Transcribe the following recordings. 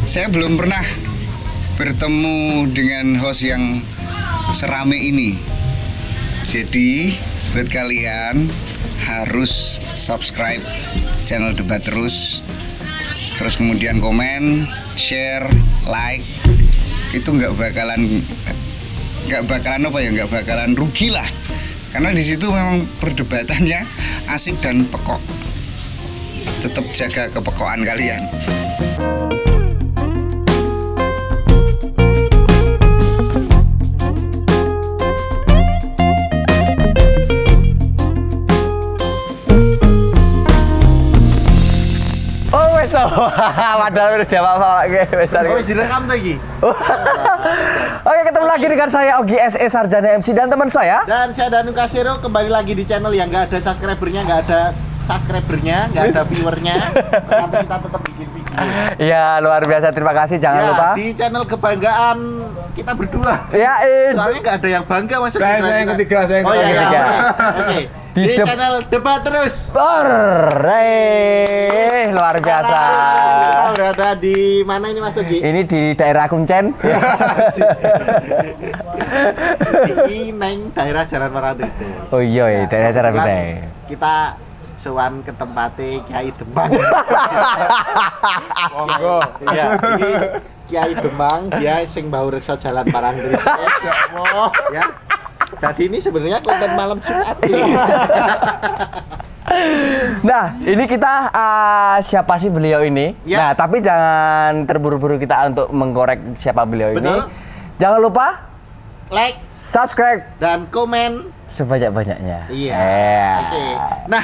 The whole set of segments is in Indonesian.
Saya belum pernah bertemu dengan host yang serame ini. Jadi buat kalian harus subscribe channel Debat Terus. Terus kemudian komen, share, like. Itu nggak bakalan rugi lah. Karena di situ memang perdebatannya asik dan pekok. Tetap jaga kepekokan kalian. Padahal udah apa-apa besar. Oh, direkam tuh iki. Oke, ketemu lagi dengan saya Ogi SE Sarjana MC dan teman saya. Dan saya Danu Kasiro kembali lagi di channel yang nggak ada subscribernya, nggak ada viewernya, tapi kita tetap bikin video. Ya, luar biasa. Terima kasih. Jangan lupa di channel kebanggaan kita berdua. Ya, Soalnya nggak ada yang bangga maksudnya. Saya yang ketiga, Oh iya, ketiga. Oke. Di channel Debat Terus. Luar biasa. Kita berada di mana ini Mas Ogi? Ini di daerah Kuncen. Ini neng daerah Jalan Meranti. Oh iya, daerah Jalan Meranti. Kita sowan ke tempatnya Kiai Demang. Monggo. Iya, ini Kiai Demang, dia sing bau reksa Jalan Parangtritis. Ya. Jadi ini sebenarnya konten malam Jumat. Nah, ini kita siapa sih beliau ini? Ya. Nah, tapi jangan terburu-buru kita untuk mengkorek siapa beliau ini. Betul. Jangan lupa Like subscribe dan komen. sebanyak-banyaknya. Iya. Yeah. Oke. Nah,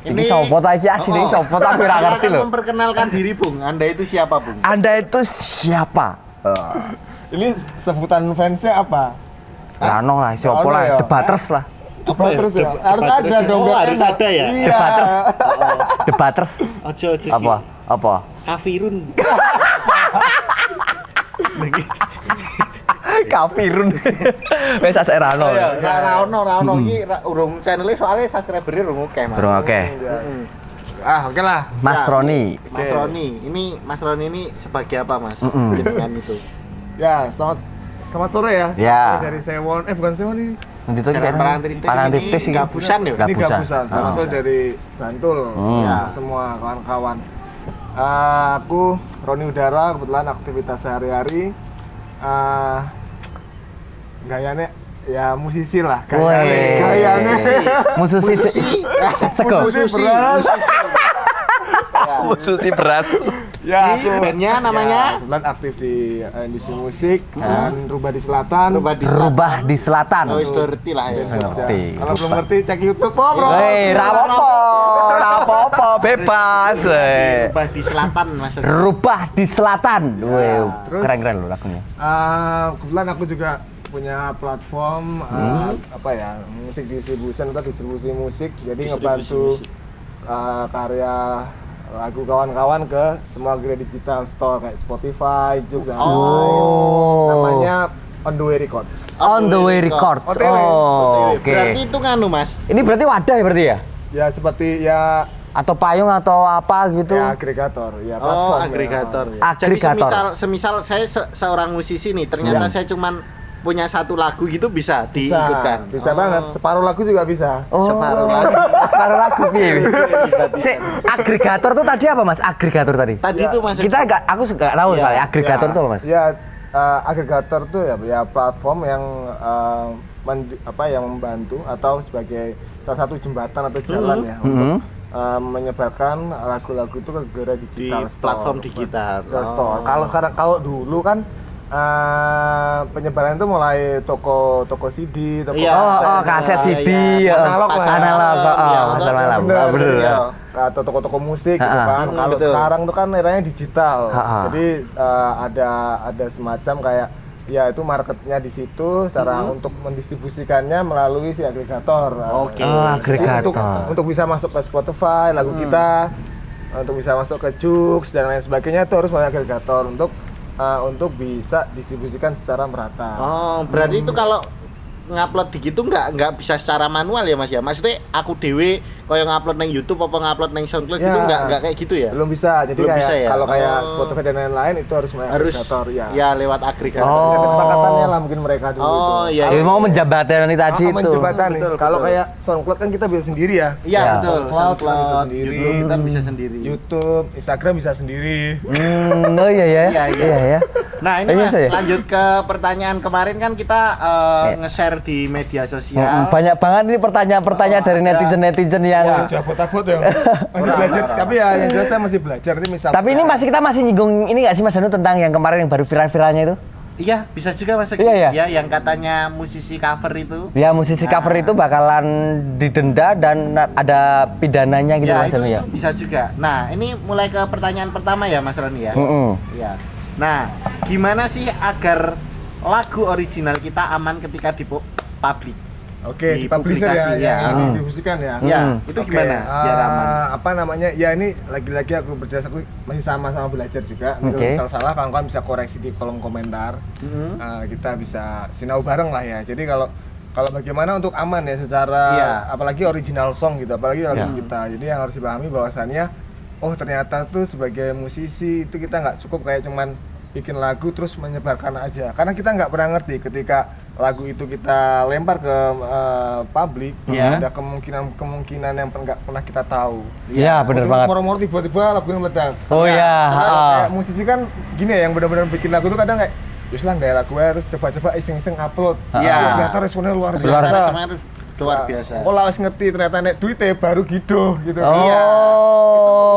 ini sopo ta iki asline sopo ta aku ora ngerti lho. Memperkenalkan diri, Bung. Anda itu siapa, Bung? Anda itu siapa? Ini sebutan fansnya apa? Rano lah, siapa lah, ya? debaters lah. Debat terus ya? Harus ada dong. Oh, biar harus enak. ada ya? Iya. Debaters. Debaters. Ojo. Apa? Kafirun. Kafirun. Wes sak Rano. Rano iki urung channel soalnya subscriber-nya urung oke, Mas. Bro, oke. Oke lah. Mas Roni. Mas Roni, ini Mas Roni ini sebagai apa, Mas? Jenengan itu. Ya, selamat sore ya. Ya. Dari Sewon, bukan Sewon ini. Nanti tuh Jalan Parangtritis ini Gabusan ya? Ini Gabusan. Gabusan. Saya dari Bantul. Ya, semua kawan-kawan. Aku Roni Udara, kebetulan aktivitas sehari-hari gayanya ya musisi lah. Gayanya Musisi sego. Musisi beras. Ya, Ini bandnya namanya? kebetulan aktif di industri musik dan Rubah di Selatan. Rubah di Selatan. Oh, sudah ngerti lah ya. Ngerti. Kalau belum ngerti cek YouTube, bro. Rapopo, bebas. Rubah di Selatan, maksudnya. Rubah di Selatan. Terus, Keren-keren loh lagunya. Kebetulan aku juga punya platform musik distribution atau distribusi musik, jadi ngebantu karya lagu kawan-kawan ke semua gerai digital store kayak Spotify juga. Namanya On The Way Records. On The Way Records. OTW. Oke. Berarti itu nganu, Mas. Ini berarti wadah ya berarti ya? Ya seperti ya Atau payung atau apa gitu? agregator, ya platform. Agregator. Ya. Jadi Agregator. semisal saya seorang musisi nih, ternyata saya cuman punya satu lagu gitu bisa diikutkan. Bisa banget. Separuh lagu juga bisa. Separuh lagu. Separuh lagu piye? Agregator tuh tadi apa, Mas? Agregator tadi. Tadi itu Mas. Aku nggak tahu soalnya agregator tuh apa, Mas? Ya, agregator tuh ya platform yang yang membantu atau sebagai salah satu jembatan atau jalan ya untuk menyebarkan lagu-lagu itu ke gerai digital Di store, platform digital. store. Kalau dulu kan penyebaran itu mulai toko CD, toko kaset CD, analog lah. pasar malam. Bener. Atau toko-toko musik gitu kan. Kalau sekarang tuh kan eranya digital. Jadi ada semacam kayak ya itu marketnya di situ, cara untuk mendistribusikannya melalui si agregator. Oke. Agregator. Untuk bisa masuk ke Spotify lagu kita, untuk bisa masuk ke Joox dan lain sebagainya itu harus melalui agregator untuk bisa distribusikan secara merata. Oh, berarti itu kalau ngupload di gitu nggak bisa secara manual ya Mas ya. Maksudnya aku dewe koyo ngupload nang YouTube apa ngupload nang SoundCloud Ya. itu nggak kayak gitu ya. Belum bisa. Jadi Belum kayak bisa ya? kalau kayak Oh. Spotify dan lain-lain itu harus melalui Harus agregator ya. ya lewat agregator. Oh. Ada kesepakatannya lah mungkin mereka dulu Oh, itu. iya. Jadi mau menjembatani tadi itu. Menjembatani. Betul, Kalau betul. kayak SoundCloud kan kita bisa sendiri ya. Iya Ya. betul. SoundCloud kita bisa SoundCloud, sendiri. YouTube kita bisa sendiri. YouTube, Instagram bisa sendiri. Oh iya ya. Iya, iya. Iya ya. Nah ini Iya, Mas, saya. lanjut ke pertanyaan kemarin kan kita nge-share di media sosial. Banyak banget ini pertanyaan-pertanyaan dari netizen-netizen yang Jabot-abot ya. Masih belajar. Tapi ya yang jelas saya masih belajar ini misal. tapi ini kita masih nyinggung ini nggak sih Mas Danu tentang yang kemarin yang baru viral-viralnya itu? Iya, bisa juga Mas Egi. Iya, iya. Ya, yang katanya musisi cover itu. Ya musisi cover itu bakalan didenda dan ada pidananya gitu Ya, Mas itu, Danu ya. itu bisa juga. Nah, ini mulai ke pertanyaan pertama ya Mas Rani ya. Iya. Nah, gimana sih agar lagu original kita aman ketika di publik? Oke, di di publisher ya, publikasi, ya, ya. didistribusikan ya. Ya, itu Oke, gimana biar aman? Apa namanya? Ya ini lagi-lagi aku berdasar masih sama-sama belajar juga. Kalau Oke. misal salah kawan-kawan bisa koreksi di kolom komentar. Kita bisa sinau bareng lah ya. Jadi kalau bagaimana untuk aman ya secara Iya. apalagi original song gitu, apalagi lagu kita. Jadi yang harus dipahami bahwasannya oh ternyata tuh sebagai musisi itu kita nggak cukup kayak cuman bikin lagu terus menyebarkan aja. Karena kita nggak pernah ngerti ketika lagu itu kita lempar ke publik, Iya. ada kemungkinan yang nggak pernah kita tahu. Iya benar Mungkin banget. moro-moro tiba-tiba lagunya meledak. Oh iya. Terus heeh. kayak musisi kan gini ya, yang benar-benar bikin lagu tuh kadang kayak Yus lah gaya lagu ya, terus coba-coba iseng-iseng upload. Iya. Oh, ternyata responnya luar Luar biasa. Semuanya luar biasa. Oh lah wis ngerti ternyata nek duitnya baru gitu gitu. Oh. Iya.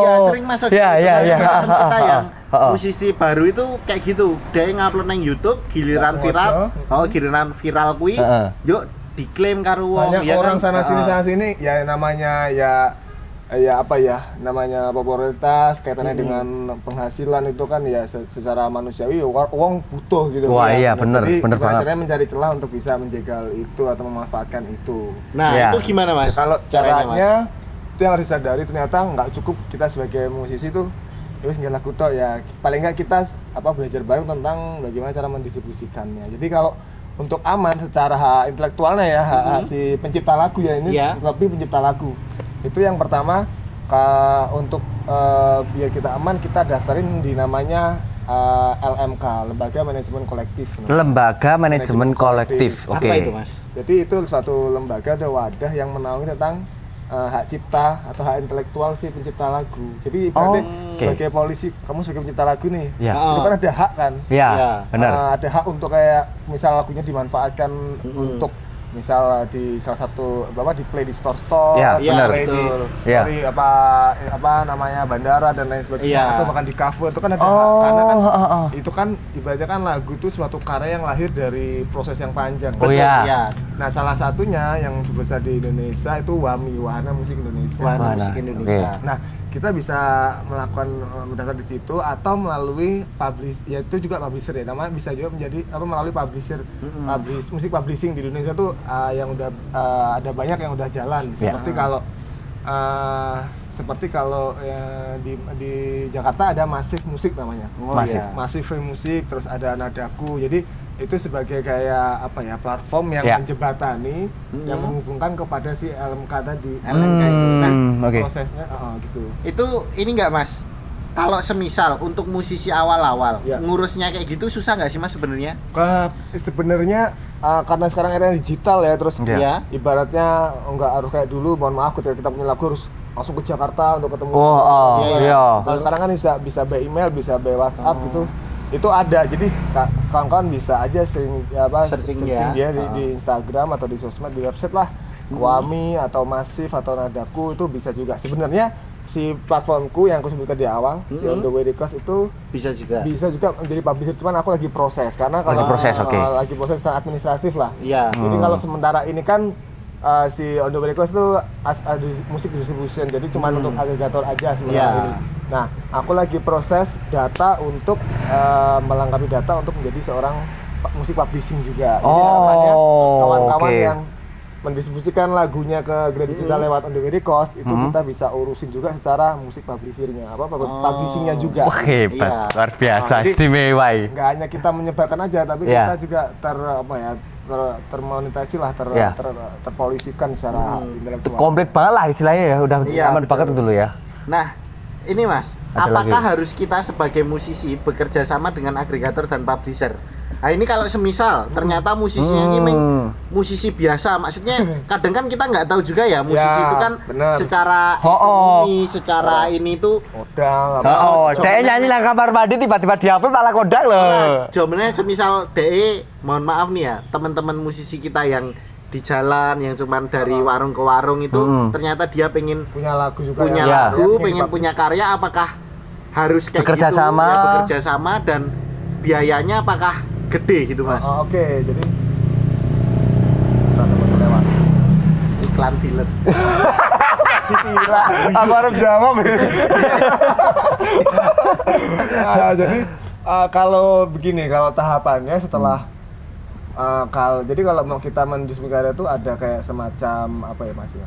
Ya sering masuk Iya, iya, iya. teman kita yang Heeh. musisi baru itu kayak gitu. Dia ngupload nang YouTube, giliran Nggak viral. sengaja. Oh, giliran viral kuwi, Heeh. yuk diklaim karo wong Banyak ya orang kan? sana sini ya namanya ya apa ya namanya popularitas kaitannya dengan penghasilan itu kan ya secara manusiawi uang butuh gitu. Wah, iya, Nah, bener, jadi bener gimana banget. caranya mencari celah untuk bisa menjegal itu atau memanfaatkan itu. Nah, Iya. itu gimana Mas? Kalau caranya Mas? caranya itu yang harus disadari ternyata nggak cukup kita sebagai musisi tuh terus nggak lagu tok ya paling nggak kita belajar bareng tentang bagaimana cara mendistribusikannya. Jadi kalau untuk aman secara hak intelektualnya ya hak si pencipta lagu ya ini Iya. lebih pencipta lagu itu yang pertama untuk biar kita aman kita daftarin di namanya LMK Lembaga Manajemen Kolektif. Lembaga Manajemen Kolektif. Apa Oke. itu Mas? Jadi itu suatu lembaga atau wadah yang menaungi tentang hak cipta atau hak intelektual si pencipta lagu. Jadi ibaratnya oke. sebagai polisi, kamu sebagai pencipta lagu nih, Ya. itu kan ada hak kan? Iya, Iya. benar. Ada hak untuk kayak misal lagunya dimanfaatkan untuk misal di salah satu di play di store-store, Ya, di benar. play di Betul. Ya. sorry, apa namanya bandara dan lain sebagainya, Iya. atau bahkan di cover itu kan ada hak Oh, karena kan oh. itu kan ibaratnya kan lagu itu suatu karya yang lahir dari proses yang panjang. Oh, iya. Iya. Nah, salah satunya yang terbesar di Indonesia itu WAMI, Wahana Musik Indonesia. Wahana Wahana, Musik Indonesia. oke. Nah, kita bisa melakukan mendaftar di situ atau melalui yaitu juga publisher ya. Namanya bisa juga menjadi melalui publisher, musik publishing di Indonesia tuh yang udah ada banyak yang udah jalan. Ya. Seperti kalau di Jakarta ada Masif Musik namanya. Masif. iya. Masif Musik, terus ada Nadaku. Jadi itu sebagai kayak platform yang Ya. menjembatani yang menghubungkan kepada si LMK tadi. LMK itu. Nah, oke. prosesnya gitu. Itu ini enggak Mas? Kalau semisal untuk musisi awal-awal Ya. ngurusnya kayak gitu susah nggak sih Mas sebenarnya? Sebenarnya karena sekarang era digital ya, terus Ya. Ya. ibaratnya nggak harus kayak dulu. Mohon maaf ketika kita punya lagu harus langsung ke Jakarta untuk ketemu. Iya. Kalau sekarang kan bisa by email, bisa by WhatsApp gitu. Itu ada. Jadi kawan-kawan bisa aja Searching dia ya. di Instagram atau di sosmed, di website lah. Wami atau Masif atau Nadaku itu bisa juga. Sebenarnya si platformku yang aku sebutkan di awal, si On The Way Records itu Bisa juga. bisa juga menjadi publisher, cuman aku lagi proses karena kalau Lagi proses, oke. lagi proses secara administratif lah. Iya. Jadi kalau sementara ini kan si On The Way Records itu musik distribution, jadi cuma untuk agregator aja sementara Iya. ini. Nah, aku lagi proses data untuk melengkapi data untuk menjadi seorang musik publishing juga. Jadi harapannya kawan-kawan oke. yang mendistribusikan lagunya ke Grand Digital lewat On The Way Records itu kita bisa urusin juga secara musik publishernya, publishingnya juga. Wah, hebat. Iya. Luar biasa, Jadi- istimewa. Nggak hanya kita menyebarkan aja, tapi Iya. kita juga termonetasi lah, Ya. terpolisikan secara Itu intelektual. komplit banget lah istilahnya ya, udah Iya, aman betul. banget dulu ya. Nah, ini Mas, Ada apakah lagi. harus kita sebagai musisi bekerja sama dengan agregator dan publisher? Nah, ini kalau semisal ternyata musisinya ini musisi biasa, maksudnya kadang kan kita nggak tahu juga ya musisi Ya, itu kan bener. secara Oh. ekonomi, secara ini tuh Modal apa. Oh, Soalnya- dia nyanyi nang kamar mandi tiba-tiba diupload malah kodang loh. jawabannya semisal DE, mohon maaf nih ya, teman-teman musisi kita yang di jalan yang cuman dari warung ke warung itu ternyata dia pengen Punya lagu juga punya Ya. lagu, Yang pengen dipublish. punya karya, apakah harus kayak Bekerja gitu, sama. ya, bekerja sama dan biayanya apakah gede gitu Mas? Oh, oke, jadi lewat. Iklan dealer. Gila, aku harus jawab ya. Nah, jadi kalau begini, kalau tahapannya setelah jadi kalau mau kita mendistribusikan itu ada kayak semacam apa ya Mas ya?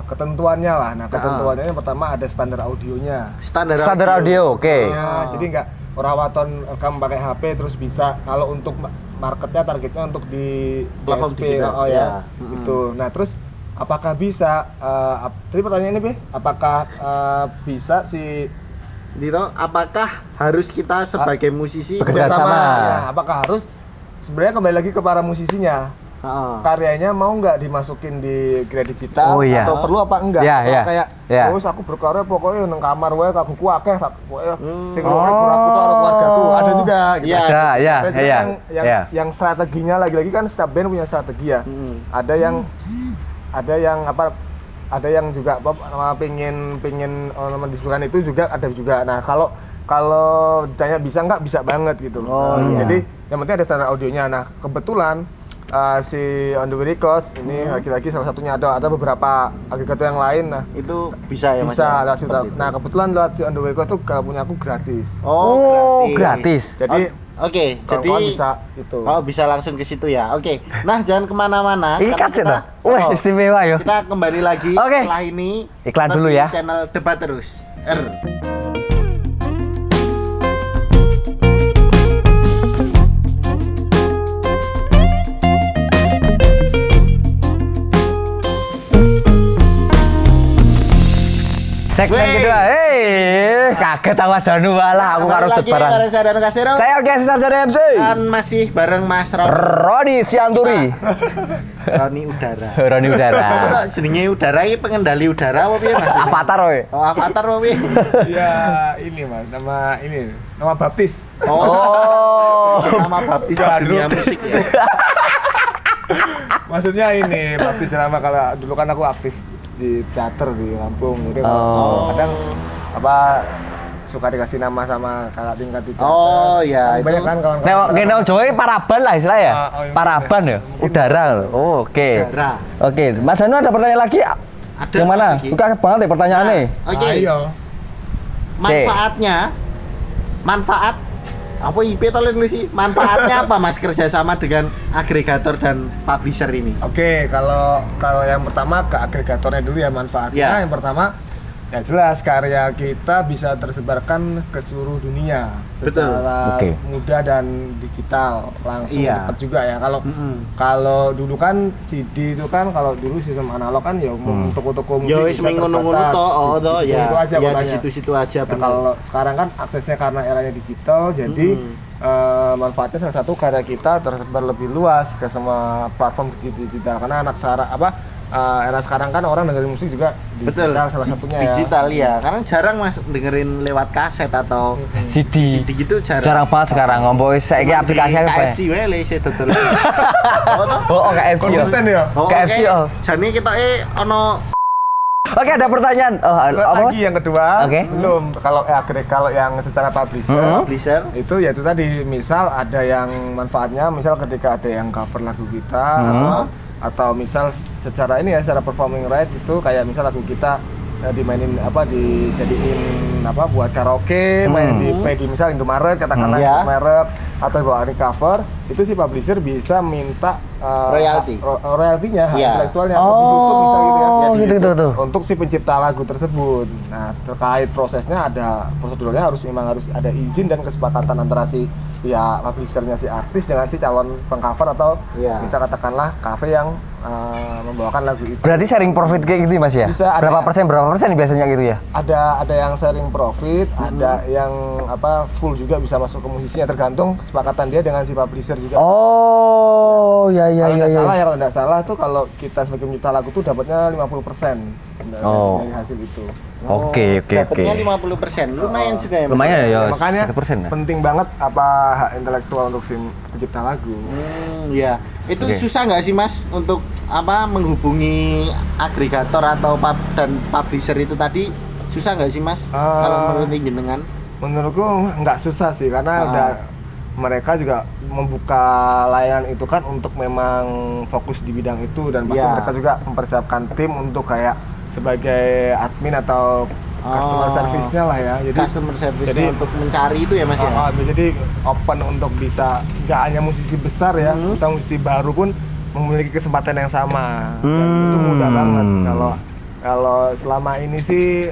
Ketentuannya lah. Nah, ketentuannya yang pertama ada standar audionya. Standar audio, oke. Nah, jadi enggak orang waton kamu pakai HP terus bisa, kalau untuk marketnya targetnya untuk di Platform DSP, digital, oh ya. ya, itu. Nah, terus apakah bisa? Tadi pertanyaannya Be, apakah bisa si Dito, apakah harus kita sebagai musisi Bekerja sama. Ya, apakah harus? Sebenarnya kembali lagi ke para musisinya. Heeh. Karyanya mau nggak dimasukin di grade digital Oh, iya. atau perlu apa enggak? Iya, Kalau iya, kayak iya. terus aku berkarya pokoknya nang kamar wae kaguku akeh tak pokoknya sing loro aku tuh karo keluargaku. Ada juga gitu. Iya. Ada, ya, Ada juga ya. yang strateginya lagi-lagi kan setiap band punya strategi ya. Ada yang juga pengen mendiskusikan itu juga ada juga. Nah, kalau ditanya bisa nggak, bisa banget gitu. Jadi yang penting ada standar audionya. Nah, kebetulan si On The Way Records ini lagi-lagi salah satunya, ada beberapa agregator yang lain. Nah, Itu bisa ya Mas? bisa ya? lewat situ. Seperti itu. Nah, kebetulan lewat si On The Way Records tuh kalau punya aku gratis. Oh, gratis. Jadi Oke, jadi kawan-kawan bisa itu. Oh, bisa langsung ke situ ya. Oke. Nah, jangan kemana-mana. Ikat karena ya, kita- wah Oh, istimewa yo. Kita kembali lagi Oke. setelah ini. Iklan tetap dulu di ya. Channel Debat Terus. Segmen Wey. kedua. Hei, kaget aku Janu wala aku karo Kembali lagi barang. bareng saya dan Kasero. Saya Oke Sarjana MC. Dan masih bareng Mas Roni Sianturi. Roni Udara. Roni Udara. Kok jenenge udara iki pengendali udara apa piye Mas? Avatar woy. Oh, avatar apa piye? Ya ini Mas, nama baptis. Oh. Nama baptis dunia musik ya. Maksudnya ini baptis drama, kalau dulu kan aku aktif di teater di Lampung. Jadi Oh. kadang suka dikasih nama sama kakak tingkat di teater. Oh, ya, Banyak itu. kan kawan-kawan. Nek kene Jawa ini paraban lah istilahnya ya. Oh, iya. Paraban ya. Udara. Oh, oke. Udara. Oke, Mas Janu ada pertanyaan lagi? Ada, Yang mana? Mas Iki. Bukan banget ya pertanyaannya. Oke. Ayo. Manfaat apa IP tolong dulu sih? Manfaatnya apa Mas kerjasama dengan agregator dan publisher ini? Oke, kalau yang pertama ke agregatornya dulu ya manfaatnya. Ya. Yang pertama ya jelas karya kita bisa tersebarkan ke seluruh dunia Betul. secara Oke. mudah dan digital, langsung Iya. cepat juga ya. Kalau dulu kan CD itu kan, kalau dulu sistem analog kan ya toko-toko musik Ya wis bisa ngono-ngono terbatas. to, oh Di to situ-situ ya. aja Ya di pokoknya. situ-situ aja Nah, benar. kalau sekarang kan aksesnya karena eranya digital, jadi manfaatnya salah satu karya kita tersebar lebih luas ke semua platform digital. Karena era sekarang kan orang dengerin musik juga Betul. digital salah satunya ya. Digital ya. Karena jarang Mas dengerin lewat kaset atau CD. CD gitu jarang. Jarang banget sekarang ngomong saiki Cuman aplikasi di apa ya? KFC wae le isih dodol. Oh toh? Oh, KFC. Oh. Konsisten ya. KFC, oh. Jane kita ono Oke, ada pertanyaan. Oh, apa? Mas? Lagi yang kedua, Oke. belum. Kalau yang secara publisher publisher. itu ya itu tadi, misal ada yang manfaatnya, misal ketika ada yang cover lagu kita atau misal secara ini ya, secara performing right itu kayak misal lagu kita dijadiin buat karaoke, main di misal Indomaret katakanlah Indomaret atau bawain cover, itu si publisher bisa minta royaltinya, hak intelektualnya atau di YouTube misalnya gitu ya. Gitu. Untuk si pencipta lagu tersebut. Nah, terkait prosesnya ada prosedurnya harus ada izin dan kesepakatan antara si publishernya si artis dengan si calon pengcover atau bisa katakanlah kafe yang membawakan lagu itu. Berarti sharing profit kayak gitu Mas ya? Bisa, berapa persen biasanya gitu ya? Ada yang sharing profit, ada yang full juga bisa masuk ke musisinya, tergantung kesepakatan dia dengan si publisher juga. Oh, ya. Kalau nggak salah tuh kalau kita sebagai pencipta lagu tuh dapatnya 50% dari hasil itu. Oke. Dapatnya 50%. Lumayan juga ya. Mas? Lumayan ya, makanya 100% ya. penting banget hak intelektual untuk si pencipta lagu. Ya. Itu susah nggak sih Mas untuk menghubungi agregator atau dan publisher itu tadi? Susah nggak sih Mas kalau menurut jenengan? Menurutku nggak susah sih, karena udah mereka juga membuka layanan itu kan untuk memang fokus di bidang itu, dan pasti mereka juga mempersiapkan tim untuk kayak sebagai admin atau customer service-nya lah ya. Jadi customer service-nya untuk mencari itu ya Mas ya. Jadi open untuk bisa nggak hanya musisi besar ya, bisa musisi baru pun memiliki kesempatan yang sama. Dan itu mudah banget. Kalau selama ini sih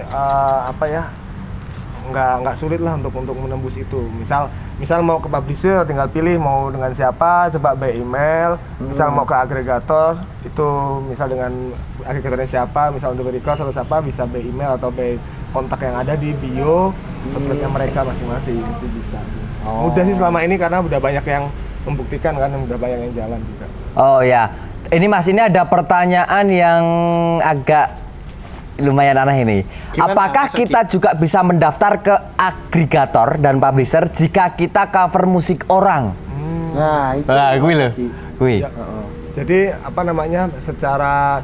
nggak sulit lah untuk menembus itu. Misal mau ke publisher tinggal pilih mau dengan siapa, coba by email. Misal mau ke agregator itu misal dengan agregatornya siapa, misal untuk record atau siapa, bisa by email atau by kontak yang ada di bio sosmednya mereka masing-masing sih bisa sih. Mudah sih selama ini karena udah banyak yang membuktikan kan, udah banyak yang jalan juga. Oh ya, ini Mas, ini ada pertanyaan yang agak lumayan aneh ini. Gimana, apakah kita juga bisa mendaftar ke agregator dan publisher jika kita cover musik orang? Nah, itu. Gue loh. Gue. Jadi secara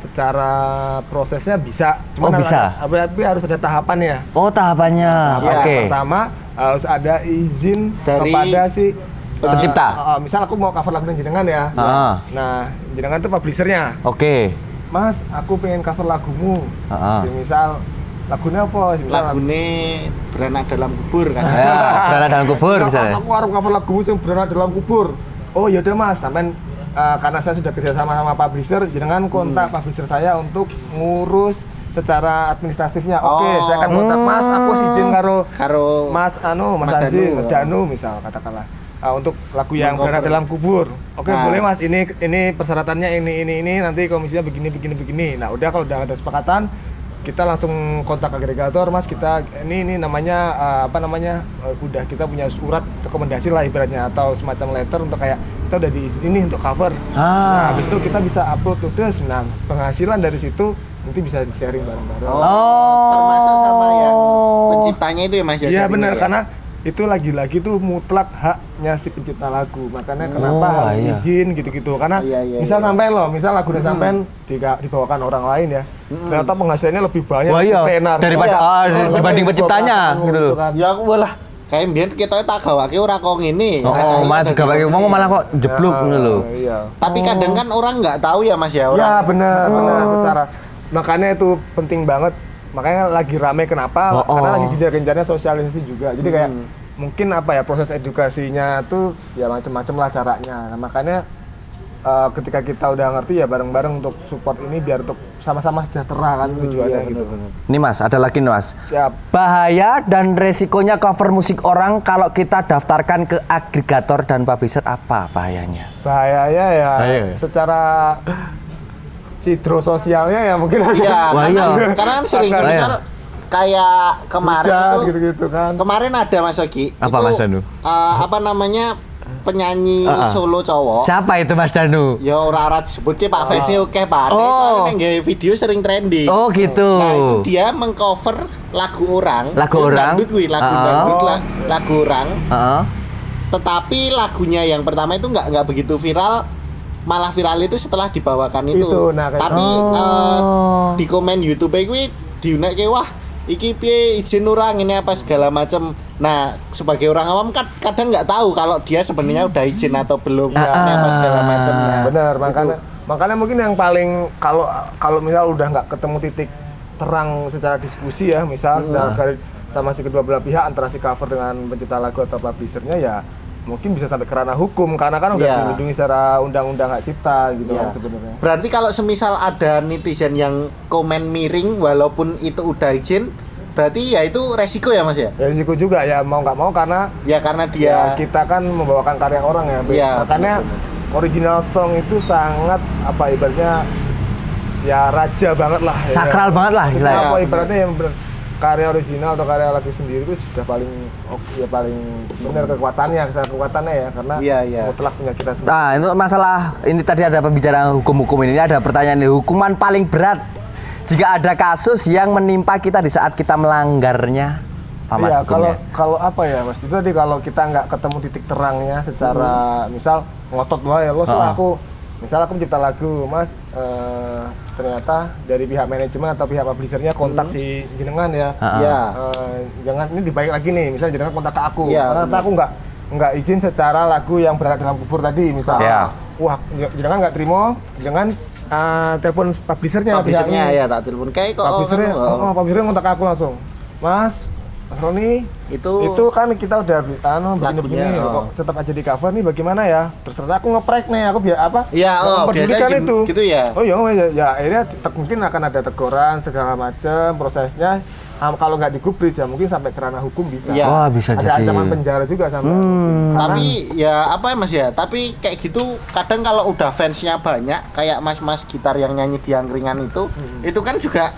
prosesnya bisa. Cuman bisa. Tapi harus ada tahapannya. Oh, tahapannya. Oke. Pertama harus ada izin dari kepada si pencipta. Misal aku mau cover lagu jenengan ya. Nah, jenengan itu publishernya. Oke. Mas, aku pengen cover lagumu. Misal lagunya apa? Lagunya Beranak Dalam Kubur kan. Beranak Dalam Kubur misalnya. Aku harus cover lagumu yang Beranak Dalam Kubur. Oh ya udah Mas, sampean karena saya sudah kerja sama publisher, jenengan kontak publisher saya untuk ngurus secara administratifnya. Oke, saya akan kontak Mas, aku izin karo Mas Aziz, Mas Danu misal katakanlah. Untuk lagu yang Beranak Dalam Kubur. Oke, boleh Mas, ini persyaratannya ini nanti komisinya begini. Nah, udah kalau udah ada kesepakatan, kita langsung kontak agregator, Mas, kita ini namanya udah kita punya surat rekomendasi lah ibaratnya atau semacam letter untuk kayak kita udah diizinin untuk cover. Nah, habis itu kita bisa upload udah senang. Penghasilan dari situ nanti bisa di-sharing bareng-bareng. Termasuk sama yang penciptanya itu ya Mas ya. Iya benar, karena itu lagi-lagi tuh mutlak haknya si pencipta lagu. Makanya kenapa harus izin gitu-gitu. Karena misal lagunya sampean dibawakan orang lain ya. Ternyata penghasilannya lebih banyak tenar daripada dibanding penciptanya gitu loh. Ya aku bolah kayak mbiyen kita tak gawake ora kok ngene. Mas gawake wong malah kok jeblok ngono lho. Tapi kadang kan orang nggak tahu ya Mas ya orang. Ya benar secara. Makanya itu penting banget. Makanya lagi rame kenapa? Karena lagi gencar-gencarnya sosialisasi juga. Jadi kayak mungkin proses edukasinya tuh ya macam-macam lah caranya. Nah, makanya ketika kita udah ngerti ya bareng-bareng untuk support ini biar untuk sama-sama sejahtera kan tujuannya gitu. Ini Mas, ada lagi nih Mas. Siap. Bahaya dan resikonya cover musik orang kalau kita daftarkan ke agregator dan publisher, apa bahayanya? Bahayanya ya secara cidro sosialnya ya mungkin karena sering misal kayak kemarin itu gitu kan. Kemarin ada Mas Ogi. Apa itu, Mas Danu? Penyanyi solo cowok. Siapa itu Mas Danu? Ya ora disebutke Pak Fensi oke Pak. Soalnya nggak video sering trending. Oh gitu. Nah itu dia mengcover lagu orang. Lagu orang. Lagu orang. Tetapi lagunya yang pertama itu nggak begitu viral. Malah viral itu setelah dibawakan itu. Tapi di komen YouTube gue diunekke wah iki piye izin orang ini apa segala macam. Nah sebagai orang awam kan kadang nggak tahu kalau dia sebenarnya udah izin atau belum ini apa segala macam. Benar, makanya mungkin yang paling kalau misal udah nggak ketemu titik terang secara diskusi ya, misal sama si kedua belah pihak antara si cover dengan pencipta lagu atau publishernya ya mungkin bisa sampai ke ranah hukum karena kan udah dilindungi secara undang-undang hak cipta gitu kan sebenarnya. Berarti kalau semisal ada netizen yang komen miring walaupun itu udah izin, berarti ya itu resiko ya Mas ya? Resiko juga ya mau nggak mau karena dia kita kan membawakan karya orang ya. Makanya original song itu sangat ibaratnya ya raja banget lah. Sakral banget lah istilahnya. Ibaratnya yang karya original atau karya lagu sendiri itu sudah paling paling benar kekuatannya ya karena mutlak punya kita sendiri. Nah, itu masalah ini tadi ada pembicaraan hukum-hukum ini ada pertanyaan nih, hukuman paling berat jika ada kasus yang menimpa kita di saat kita melanggarnya. Iya, kalau apa ya Mas, itu tadi kalau kita nggak ketemu titik terangnya secara misal ngotot aku mencipta lagu Mas, ternyata dari pihak manajemen atau pihak publishernya kontak si jenengan jangan ini dibaik lagi nih, misalnya jenengan kontak ke aku karena aku nggak izin secara lagu yang berada dalam kubur tadi misalnya. Wah, jenengan nggak terima, jangan telepon publishernya ya tak telepon kayak kok publishernya kontak aku langsung, Mas Roni itu kan kita udah begini kok tetap aja di cover nih bagaimana ya, terus ternyata aku ngeprek nih aku biar apa biasanya itu gitu ya. Akhirnya mungkin akan ada teguran segala macam prosesnya. Kalau nggak digubris ya mungkin sampai ke ranah hukum bisa. Bisa ada jadi ancaman penjara juga sampai. Tapi ya apa ya Mas ya, tapi kayak gitu kadang kalau udah fansnya banyak kayak mas-mas gitar yang nyanyi di angkringan itu kan juga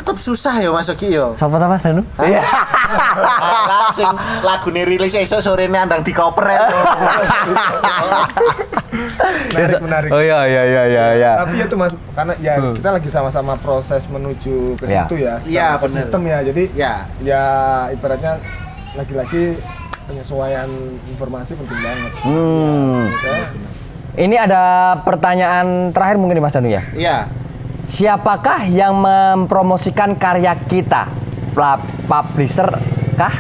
tetap susah ya Mas Ogi yo. Sapa ta Mas Anu? Iya. Sing lagune rilis esuk sorene andang dikoper. Menarik. Oh iya. Tapi itu Mas karena kita lagi sama-sama proses menuju ke situ ya. Iya, sistem ya. Jadi ya ibaratnya lagi-lagi penyesuaian informasi penting banget. Ini ada pertanyaan terakhir mungkin Mas Danu ya? Iya. Siapakah yang mempromosikan karya kita? Publisher kah?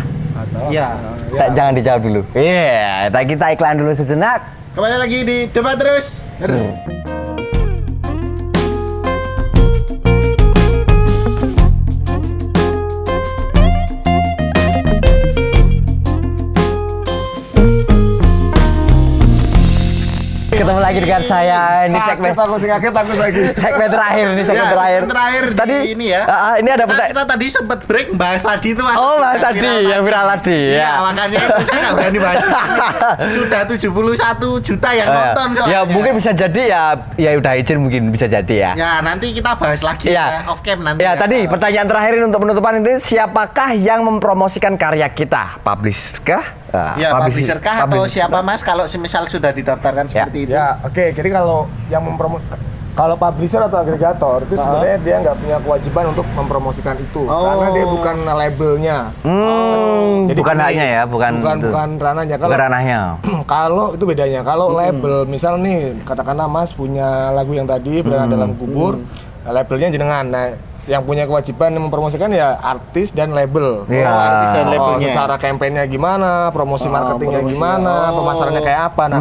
Jangan dijawab dulu. Kita iklan dulu sejenak. Kembali lagi di Debat Terus. Ketemu lagi dengan saya ini segmen segmen terakhir tadi ini ya. Ini ada pertanyaan. Kita tadi sempat break bahas tadi itu Mas. Oh, bahas tadi yang viral tadi ya. Makanya itu saya nggak berani bahas. Sudah 71 juta yang nonton soalnya. Ya mungkin bisa jadi ya udah izin mungkin bisa jadi ya. Ya nanti kita bahas lagi off cam nanti. Ya tadi pertanyaan terakhir ini untuk penutupan ini, siapakah yang mempromosikan karya kita? Publisher publisher kah atau siapa Mas kalau semisal sudah didaftarkan seperti itu? Ya, oke. Jadi kalau yang kalau publisher atau agregator itu sebenarnya dia nggak punya kewajiban untuk mempromosikan itu karena dia bukan labelnya. Jadi bukan haknya ya, bukan ranahnya. Bukan ranahnya. Kalau itu bedanya. Kalau label, misal nih katakanlah Mas punya lagu yang tadi berada dalam kubur, labelnya jenengan. Nah, yang punya kewajiban mempromosikan ya artis dan label. Artis dan labelnya. Secara kampanyenya gimana, promosi marketingnya gimana, pemasarannya kayak apa.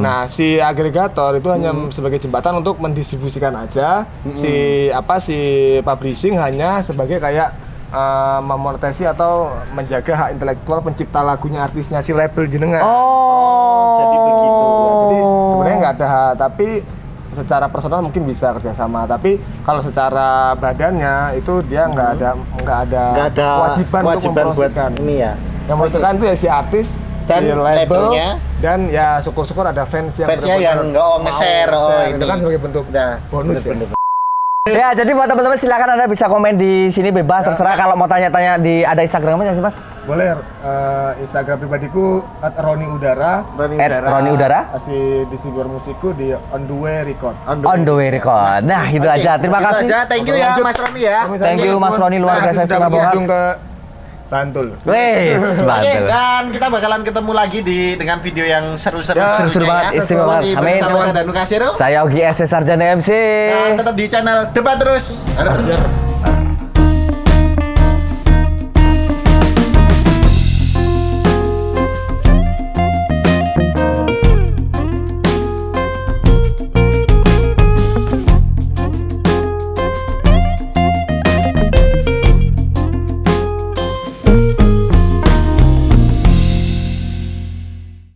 Nah, si agregator itu hanya sebagai jembatan untuk mendistribusikan aja. Si publishing hanya sebagai kayak memonetasi atau menjaga hak intelektual pencipta lagunya, artisnya, si label jenengan. Jadi begitu. Jadi sebenarnya nggak ada hak, tapi secara personal mungkin bisa kerjasama, tapi kalau secara badannya itu dia nggak ada kewajiban untuk mempromosikan. Ini ya. Yang mempromosikan itu ya si artis dan si labelnya dan ya syukur-syukur ada fansnya yang nge-share itu kan sebagai bentuk bonus. Ya, jadi buat teman-teman silakan Anda bisa komen di sini bebas terserah. Kalau mau tanya-tanya ada Instagramnya sih Mas? Boleh. Instagram pribadiku @roniudara. Si distributor musikku di On The Way Records. On The Way Records. Nah, itu aja. Terima kasih. Thank you ya Mas Roni ya. Thank you Mas Roni, luar biasa istimewa banget. Bantul. Bantul. Dan kita bakalan ketemu lagi dengan video yang seru-seru. Seru banget, istimewa banget. Amin. Saya Danu Kasiro. Saya Ogi S. Sarjana MC. Dan tetap di channel Debat Terus.